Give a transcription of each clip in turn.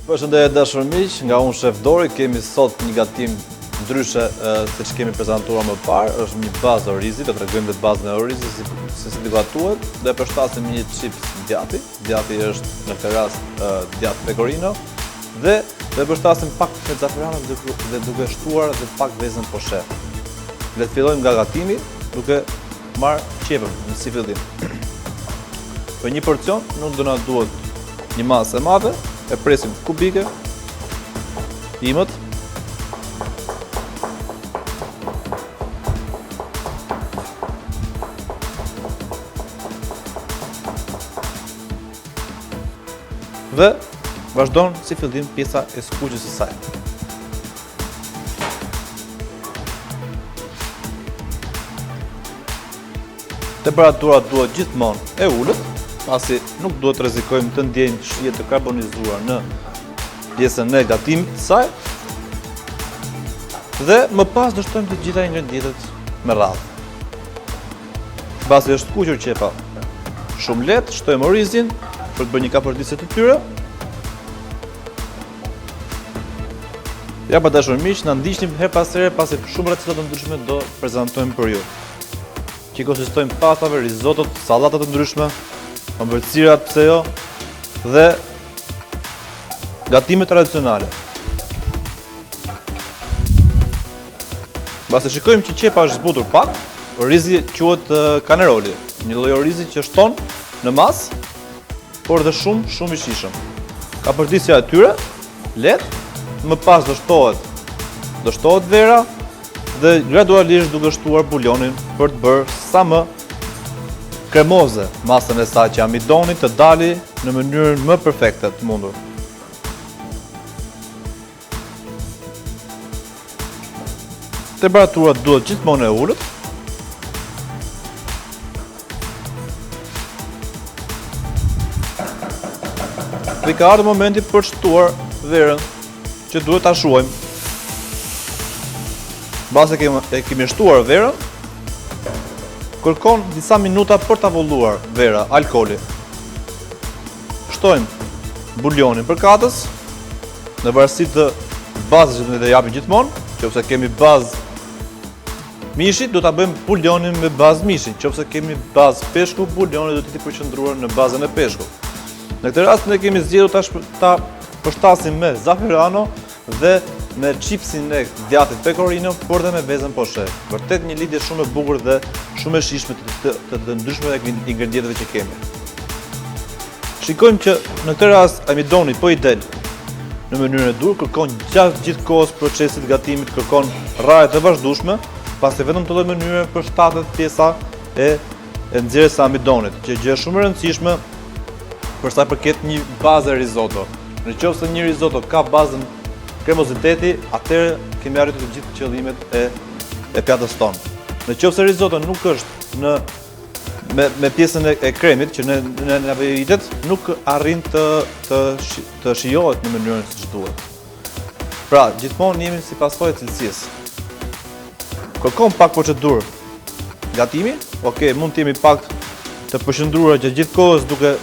Përshëndetje dashur miq, nga unë Shef Dori, kemi sot një gatim ndryshe siç kemi prezantuar më parë, është një bazë orizi, do t'rregojmë vetë bazën e orizit se si gatuhet, dhe përshtasim një chips djati. Djati është në këtë rast djatë pecorino dhe përshtasim pak mezzaferano dhe duke shtuar dhe pak vezën poshe. Le të fillojmë nga gatimi duke marrë qepën si fillim. Për një porcion nuk do na duhet një masë e madhe, e presim kubike, imët, dhe vazhdon si fillim pjesa e skuqjes së saj. Temperatura duhet gjithmonë e ulët, pasi nuk duhet të rrezikojmë të ndjenjë shije të karbonizuar në pjesën e gatimit të saj. Dhe më pas do shtojmë të gjitha ingredientet me radhë. Pasi është skuqur qepa shumë lehtë, shtojmë orizin për të bërë një kapërdisje të tyre. Ja pa dashur miq, na ndiqni her pas here pasi shumë receta të ndryshme do prezantojmë për ju. Që konsistojnë pastave, rizotot, sallatat të ndryshme, ëmbëlsirat, pse jo, dhe gatime tradicionale. Mbasi shikojmë që qepa është zbutur pak, orizi quhet kaneroli, një lloj orizi që shton në mas, por dhe shumë i shijshëm. Kapërdisja e tyre, lehtë, më pas do shtohet vera dhe gradualisht duke shtuar bulionin për të bërë sa më kremoze masën e saj, që amidoni të dali në mënyrën më perfekte të mundur. Temperatura duhet gjithmonë e ulët. Dhe ka ardhur momenti për shtuar verën, që duhet ta shuajmë. Mbas e kemi shtuar verën, kërkon disa minuta për ta volluar vera, alkooli. Shtojmë bulionin për katës, në varësi të bazës që ne japim gjithmonë, nëse kemi bazë mishi, do ta bëjmë bulionin me bazë mishi, nëse kemi bazë peshku, bulioni do të jetë i përqendruar në bazën e peshkut. Në këtë rast ne kemi zgjedhur ta përshtasim me zaferano dhe me chipsin e djatit pecorino, por dhe me vezën poshe. Vërtet një lidhje shumë e bukur dhe shumë e shijshme të ndryshmeve ingredienteve që kemi. Shikojmë që në këtë rast amidoni po i del në mënyrën e dur, kërkon gjatë gjithë kohës procesit gatimit, kërkon rrahje të vazhdueshme, pasi vetëm në këtë mënyrë përshtatet pjesa e nxjerrjes së amidonit, që gjë shumë e rëndësishme për sa përket një bazë risotto. Nëse një risotto ka bazën kremoziteti, atëherë kemi arritur të gjithë qëllimet e pjatës tonë. Nëse risotto nuk është me pjesën e kremit që në naveritet, nuk arrin të shijohet në mënyrën siç duhet. Pra, gjithmonë jemi si pasojë e cilësisë. Kërkon pak procedurë gatimi, mund të jemi pak të përqendruar gjatë gjithë kohës duke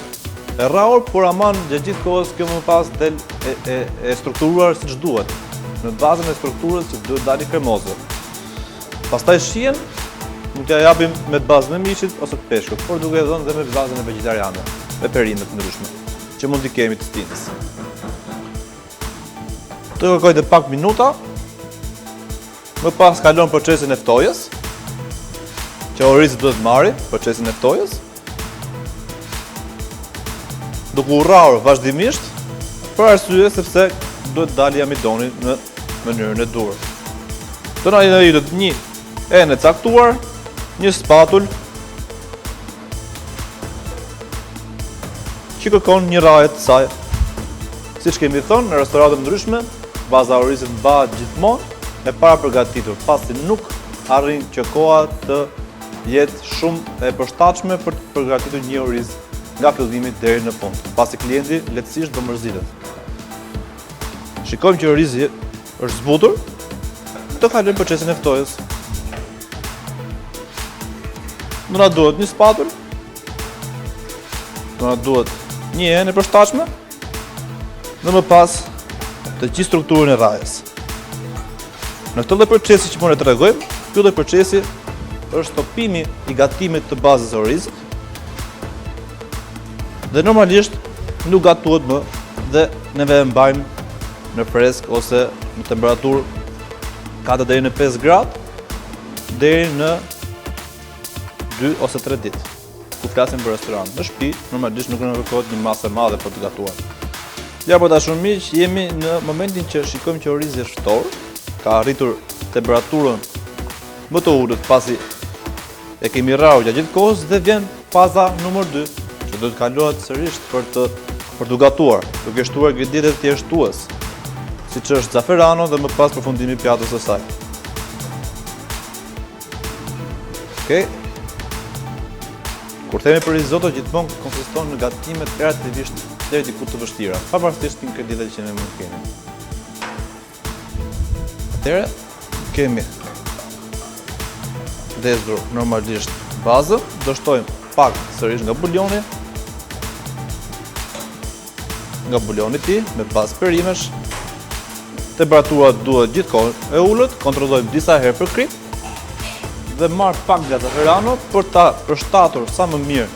e rrahur, por aman gjatë gjithë kohës kjo më pas del e strukturuar siç duhet, në bazën e strukturës që duhet dali kremoze. Pastaj shihen, mund t'ja japim me bazën e mishit ose të peshkut, por duke e dhënë dhe me bazën e vegetariane, me perimet të ndryshme, që mund t'i kemi të stinës. Të kërkoj dhe pak minuta, më pas kalon procesin e ftojës, që orizi duhet marri, procesin e ftojës, duke u rrahur vazhdimisht, për arsye sepse duhet dali amidoni në mënyrën e dur. Do na jep një enë e caktuar, një spatull që kërkon një rrahje të saj. Siç kemi thënë, në restorante ndryshme, baza e orizit mbahet gjithmonë e para përgatitur, pasi nuk arrin që koha të jetë shumë e përshtatshme për të përgatitur një oriz nga fillimi deri në fund, pasi klienti lehtësisht do mërzitet. Shikojmë që orizi është zbutur, të kalojmë procesin e ftojës. Do na duhet një spatull, do na duhet një enë e përshtatshme, dhe më pas të gjithë strukturën e rrajës. Në këtë lloj procesi që po ne tregojmë, ky lloj procesi është stopimi i gatimit të bazës oriz dhe normalisht nuk gatuhet më dhe neve e mbajmë në fresk ose në temperaturë 4 deri në 5 gradë deri në 2 ose 3 ditë. Ku flasim për restoran. Në shtëpi normalisht nuk kërkohet një masë e madhe për të gatuar. Ja, po dashur miq, jemi në momentin që shikojmë që orizi është ftohtë, ka arritur temperaturën më të ulët pasi e kemi rrahur gjatë gjithë kohës dhe vjen faza numër 2, që do të kalohet sërish për të gatuar, duke shtuar ingredientet thjeshtues, siç është zaferano dhe më pas përfundimi i pjatës së saj. Okej. Kur themi për risotto, gjithmonë konsiston në gatime relativisht deri diku të vështira, pavarësisht ingredienteve që ne mund të kemi. Atëherë kemi ndezur normalisht bazën, do shtojmë pak sërish nga buljoni. Nga buljoni i tij me bazë perimesh. Temperatura duhet gjithkohë e ulët, kontrollojmë disa herë për krip dhe marr pak nga zaferano për ta përshtatur sa më mirë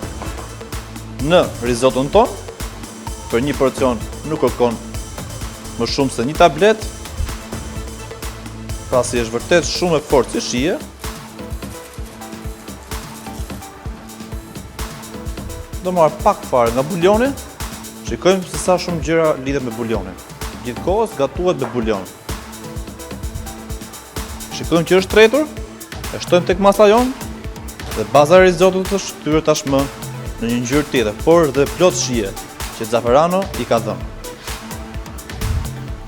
në risotton ton. Për një porcion nuk kërkon më shumë se një tablet, pasi është vërtet shumë e fortë si shije. Do marr pak fare nga buljoni, shikojmë se sa shumë gjëra lidhet me buljonin. Gjithkohës gatuhet me buljon. Shikojmë që është tretur, e shtojmë tek masa jonë dhe baza e risottot është kthyer tashmë në një ngjyrë tjetër, por dhe plot shije që zaferano i ka dhënë.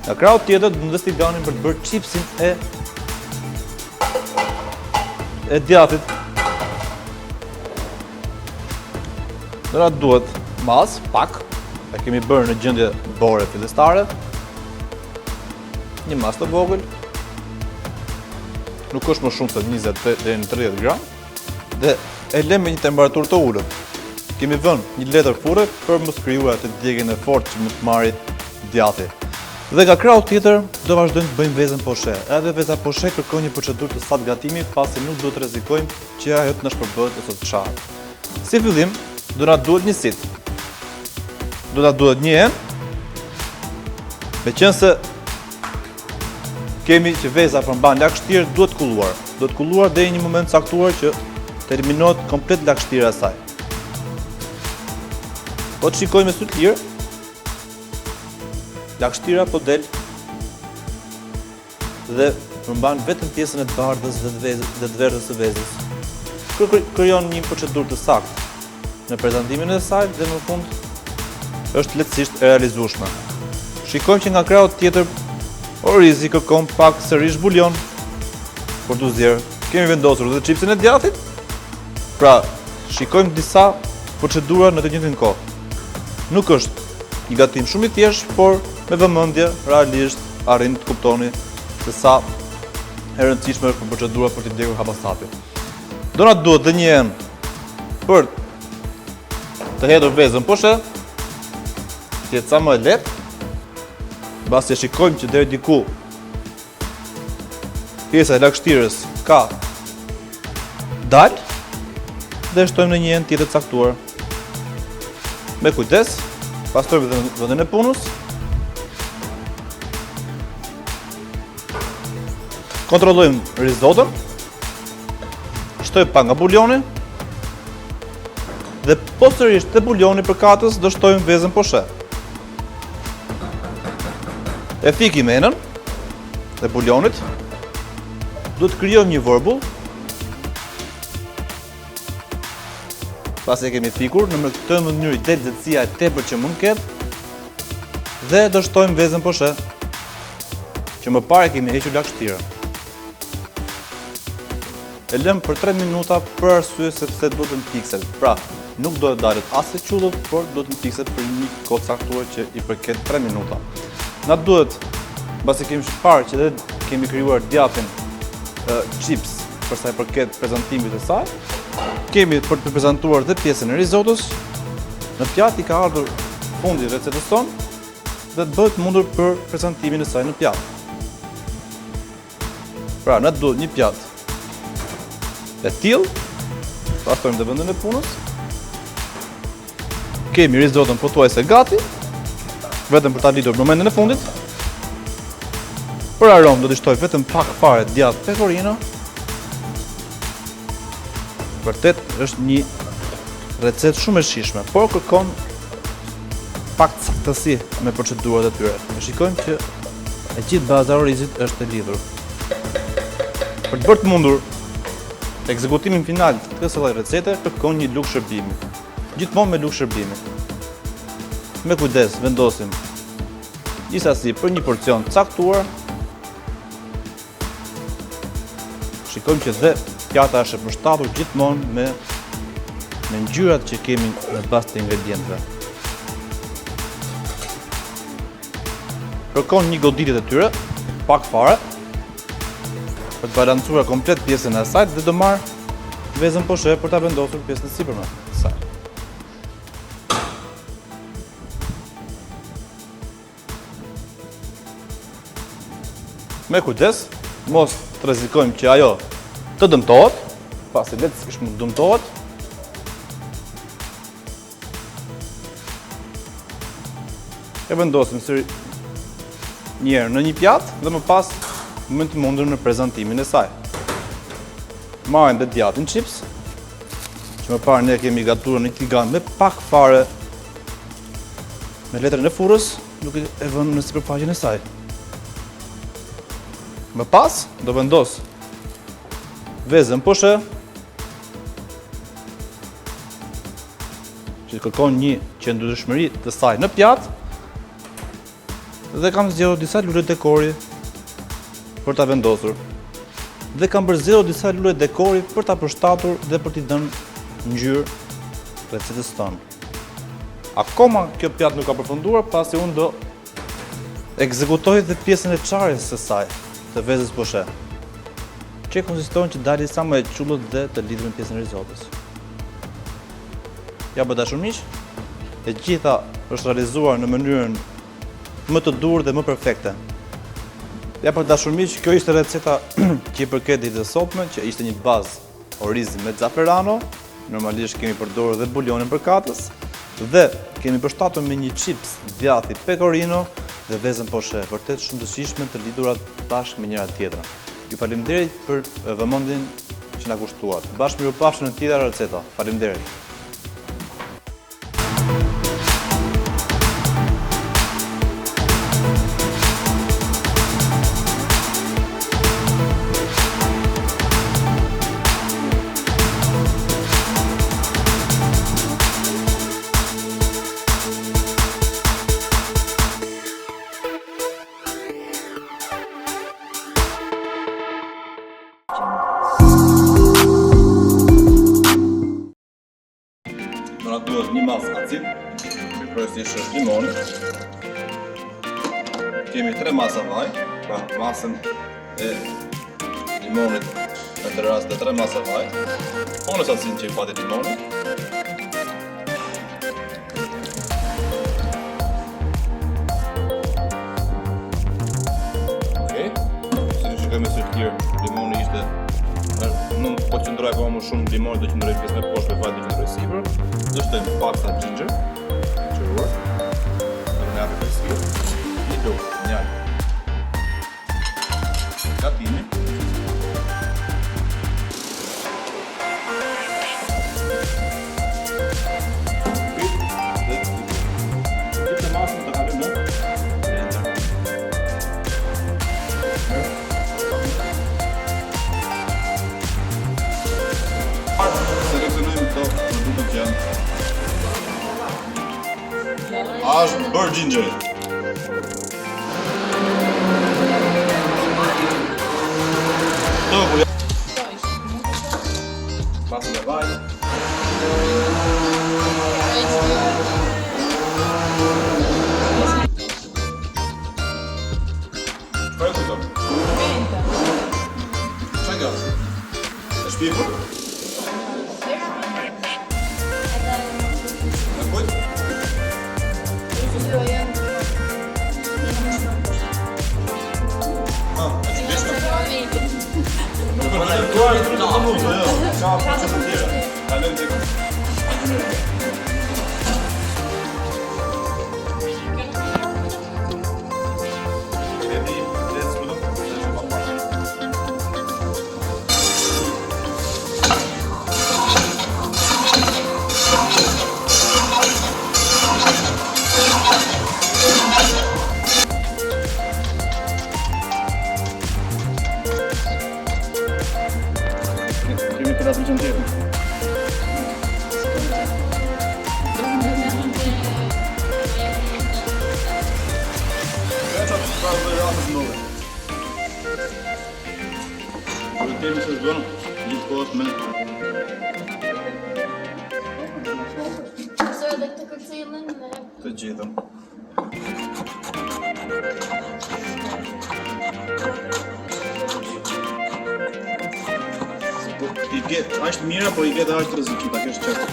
Nga krahu tjetër do ndës tiganin për të bërë chipsin e djathit. Dora duhet mas, pak, e kemi bërë në gjendje bore fillestare. Një mas të vogël. Nuk është më shumë se 20 deri në 30 gram dhe e lëmë me një temperaturë të ulët. Kemi vënë një letër furre për mos krijuar atë djegjen e fortë që mund të marrë djathi. Dhe nga krahu tjetër do vazhdojmë të bëjmë vezën poshe. Edhe veza poshe kërkon një procedurë të saktë gatimi, pasi nuk duhet të rrezikojmë që ajo të na shpërbëhet ose të çahet. Si fillim, do na duhet një sit. Do na duhet një enë. Meqense kemi që veza përmban lagështirë, duhet kulluar. Duhet kulluar deri në një moment caktuar që të eliminohet komplet lagështira e saj. Po të shikojmë me sy të lirë, lagështira po del dhe përmban vetëm pjesën e të bardhës dhe të verdhës së vezës. Krijon një procedurë të saktë në prezantimin e saj dhe në fund është lehtësisht e realizueshme. Shikojmë që nga krahu tjetër orizi kërkon pak sërish buljon për t'u zjerë. Kemi vendosur edhe chipsin e djathit. Pra, shikojmë disa procedura në të njëjtën kohë. Nuk është një gatim shumë i thjeshtë, por me vëmendje realisht arrin të kuptoni se sa e rëndësishme është procedura për të djegur hapastati. Do na duhet dhe një enë për të hedhur vezën poshe, të jetë sa më e lehtë. Mbasi e shikojmë që deri diku pjesa e lagështirës ka dalë dhe shtojmë në një enë tjetër caktuar. Me kujdes, pastrojmë vendin e punës. Kontrollojmë risotton. Shtojmë pak nga buljoni. Dhe posteriori te buljoni përkatës do shtojmë vezën poshe. E fikim enën dhe buljonit. Do të krijojmë një vorbull. Pasi e kemi fikur, në këtë mënyrë del nxehtësia e tepërt që mund ketë dhe do shtojmë vezën poshe, që më parë kemi hequr lagështirën. E lëm për 3 minuta për arsye sepse duhet të mpiksel. Pra, nuk do të dalet as e qullët, por do të mpiksel për një kohë caktuar që i përket 3 minuta. Na duhet, mbasi kemi parë që dhe kemi krijuar djathin chips për sa i përket prezantimit të saj, kemi për të prezantuar dhe pjesën e risottos. Në pjatë i ka ardhur fundi i recetës tonë dhe të bëhet mundur për prezantimin e saj në pjatë. Pra, ne duhet një pjatë e tillë, pastojmë dhe vendin e punës. Kemi risotton pothuajse gati, vetëm për ta litur në momentin e fundit. Për aromë do t'i shtoj vetëm pak fare djathë pecorino. Vërtet është një recetë shumë e shijshme, por kërkon pak saktësi me procedurat e tyre. Ne shikojmë që e gjithë baza e orizit është e lidhur. Për të bërë të mundur ekzekutimin final të kësaj lloji recete kërkon një lugë shërbimi. Gjithmonë me lugë shërbimi. Me kujdes vendosim një sasi për një porcion të caktuar. Shikojmë që dhe pjata është e përshtatur gjithmonë me ngjyrat që kemi në bazë të ingredientëve. Kërkon një goditje të tyre, pak fare, për të balancuar komplet pjesën e asaj dhe do marr vezën poshe për ta vendosur pjesën e sipërme të saj. Me kujdes, mos të rrezikojmë që ajo të dëmtohet, pasi lehtësisht mund të dëmtohet. E vendosim sëri njerë në një pjatë dhe më pas më të mundur në prezantimin e saj. Marrim dhe djathën chips, që më parë ne kemi gatuar në tigan me pak fare me letrën e furrës, duke e vënë në sipërfaqen e saj. Më pas do vendos vezën poshe, që kërkon një qëndrueshmëri të saj në pjatë, dhe kam zgjedhur disa lule dekori për ta vendosur. Dhe kam përzgjedhur disa lule dekori për ta përshtatur dhe për t'i dhënë ngjyrë recetës tonë. Akoma kjo pjatë nuk ka përfunduar, pasi unë do ekzekutoj dhe pjesën e çarjes së saj, të vezës poshe, që konsiston që dali sa më e qullët dhe të lidhur me pjesën e risotës. Ja bë dashur miq, e gjitha është realizuar në mënyrën më të durë dhe më perfekte. Ja për dashur miq, kjo ishte receta që i përket ditës së sotme, që ishte një bazë orizi me zafferano. Normalisht kemi përdorur dhe bulionin për katës dhe kemi përshtatur me një chips djathi pecorino dhe vezën poshe, vërtet shumë të shijshme të lidhurat bashkë me njëra tjetrën. Ju faleminderit për vëmendjen që na kushtuat. Bashkë mirupafshim në tjetër receta. Faleminderit. Në duhet një masë acid, kryesisht është limoni. Kemi 3 masa vaj, pra masën e limonit në të rast dhe 3 masa vaj. Ponës acid që i pati limoni. Okej, si të shikojmë se tjerë limoni ishte nuk po qëndroj po më shumë limoni, do qëndroj pjesën e poshtë, vaj do qëndroj sipër. Do shtojmë paksa ginger, qëruar, dhe në apë të sfirë, një lukë, njallë, gatimi, dhe të masën të kalëm në blender. Selekcionojmë këto produkte që janë është bërë gjingjeri. Të bulja. Masën e vaj. Çfarë kujton? Çfarë kjo? Është pjefur? Kemi për atë që në tjetër. Veqa të shkarë dhe ratës nëve. Kërë temi se zdonë, gjithë kohët me. So edhe këtë kërcilin me... Të gjithëm. Ashtë mira, po I gjetë ashtë rëzikita, kjo është qëtë.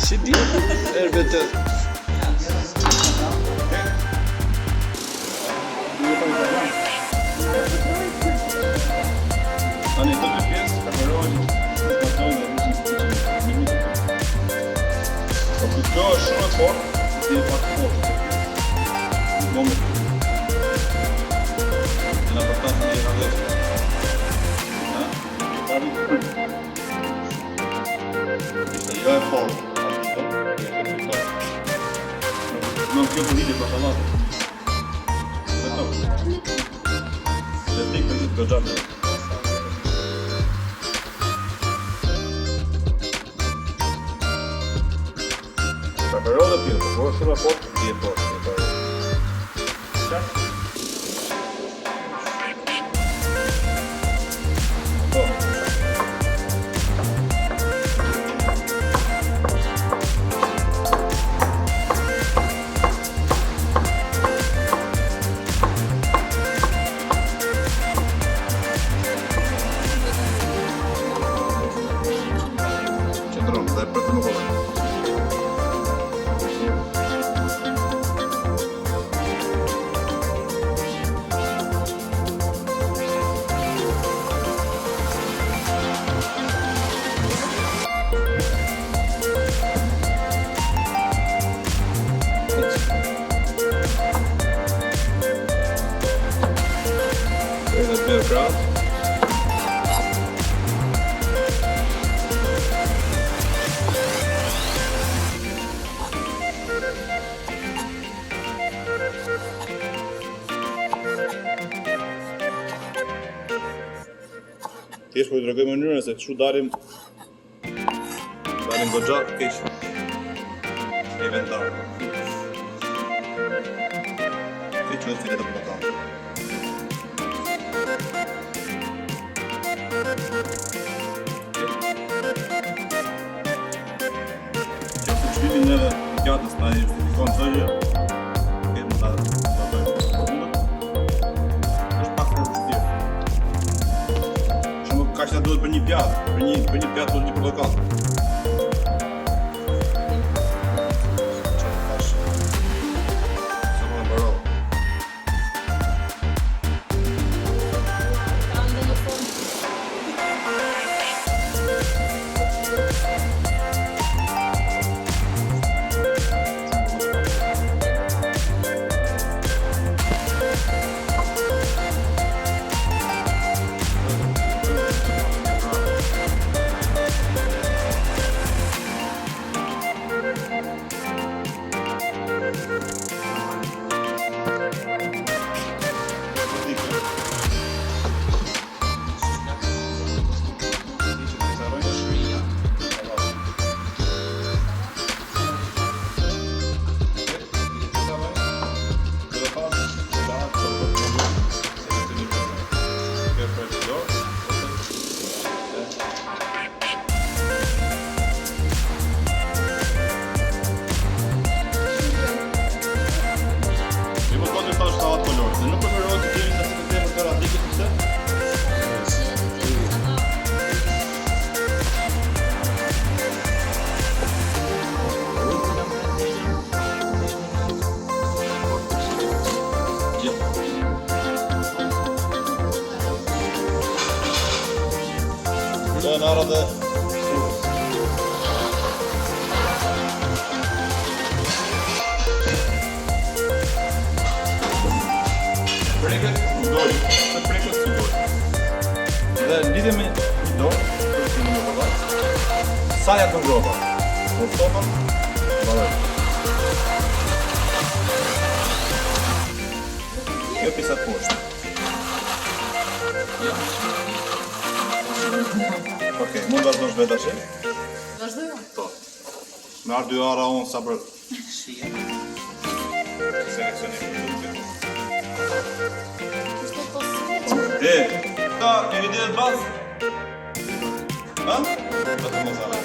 Si di, elbette. Tani të dy pjesë kamerojnë në patojnë dhe rrëzën të minutë. Po këtë kjo është shumë e fort, dhe pak fort. Në moment. Në përtatë në jena dhe. Jo e fort. Non kjo për hidi për shalatë. Dhe tokë. Dhe tikë për gjithë gëgjatë. Preparou dhe pjetë, po është shumë e fort, pjetë fort. Qartë? Qëndronë, dhe për të më bëllë. Edhe të bërë kratë. Thjesht po I tregoj mënyrën se kështu dalim goxha keq inventar. Keq është filet të përta. Që të shtypin edhe gjatës na I justifikon të gjë, kemë ta bëjmë. Është pak për vështirë. Kaq sa duhet për një pjatë, për një pjatë duhet një portokall. Çfarë thash? Sa më mbaroj. Kanë dhe në fund. Leonara dhe Surës. Preket u dojë, se preket u dojë. Dhe lidhe me një dojë, kërë të një më përda, sa ja të ngroba, por topën, baroj. Kjo pisat poshtë. Ja. Okej, mund vazhdosh vetë tash? Vazhdojmë. Po. Me ardë dy ara unë sa për Shije. seleksionim produktin. Kështu po së E, ka një ide të bazë? Ha? Të mos arë.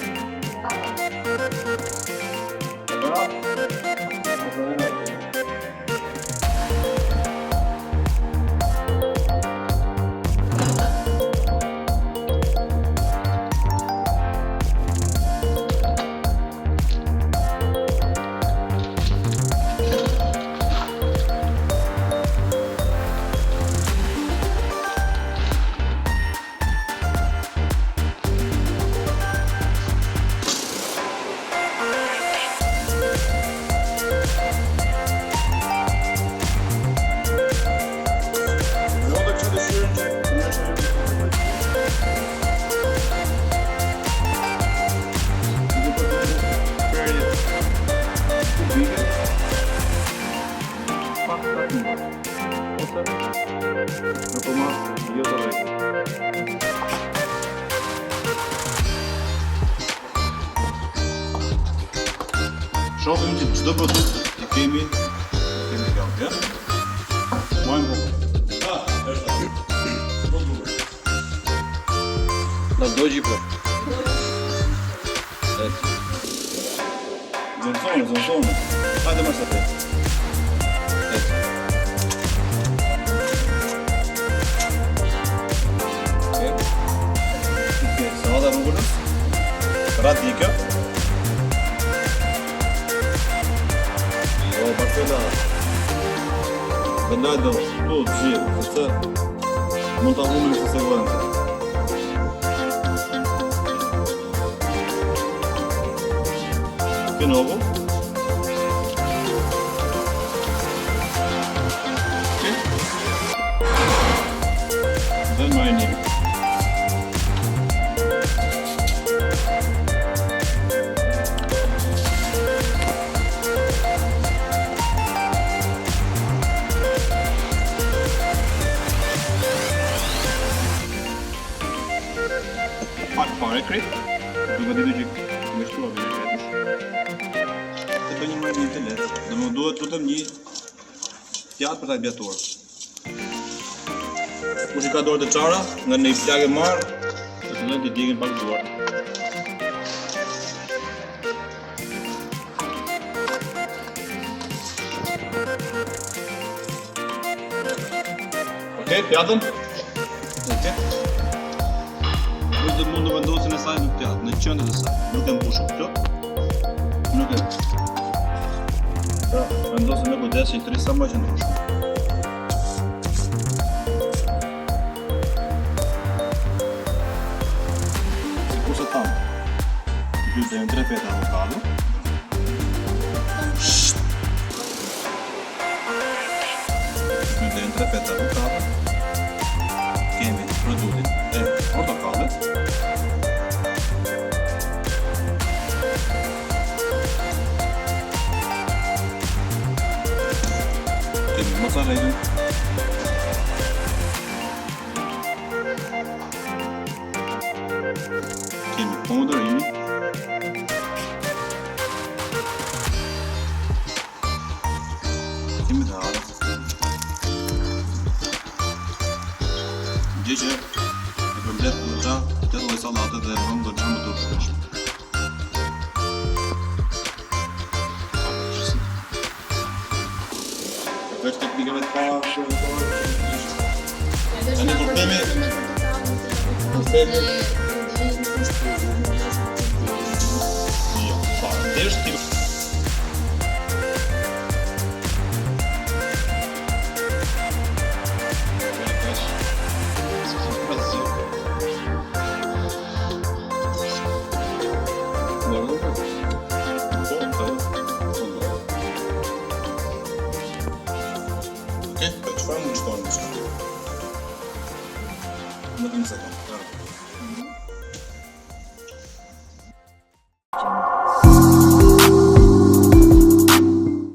Shohim që çdo produkt i kemi gati, ja? Mojmë po. Është. Na dojë po. Zonzone. Hajde më së pejtë. Salata rrugës, radikë. Jo, bashkëda. Bëndaj do tu të gjithë, sepse mund ta humbim në sekondë. Di nuovo. Sì. Del marinino. Pak fare krip, duke ditur që me shtua vegetës. Të bëj një marinim të lehtë, dhe më duhet vetëm një pjatë për ta bjatuar. Kush i ka dorë të çara, nga një plagë e marr, të fillojnë të djegin pak duart. Okej, pjatën? Okej. Nuk mund të vendosin e saj në pjatë, në qendër të saj. Nuk e mbushëm plot. Nuk e. Pra, vendosin me kujdes që i tërë sa më qëndrueshëm. Sikur se tham, 2 deri në 3 feta avokado. Deri në 3 feta avokado. Kemi produktin e portokallit. Kemi mozzarellën. Kemi pomodorini. Kemi dharë. Gjë që e përmbledh goxha të lloj sallate dhe e bën goxha më të ushqyeshme. Veç teknikave të para që Tani kur themi jo, fare, thjesht ti Fajmë në qëtonë në shkëtë. Në 1 sekundë.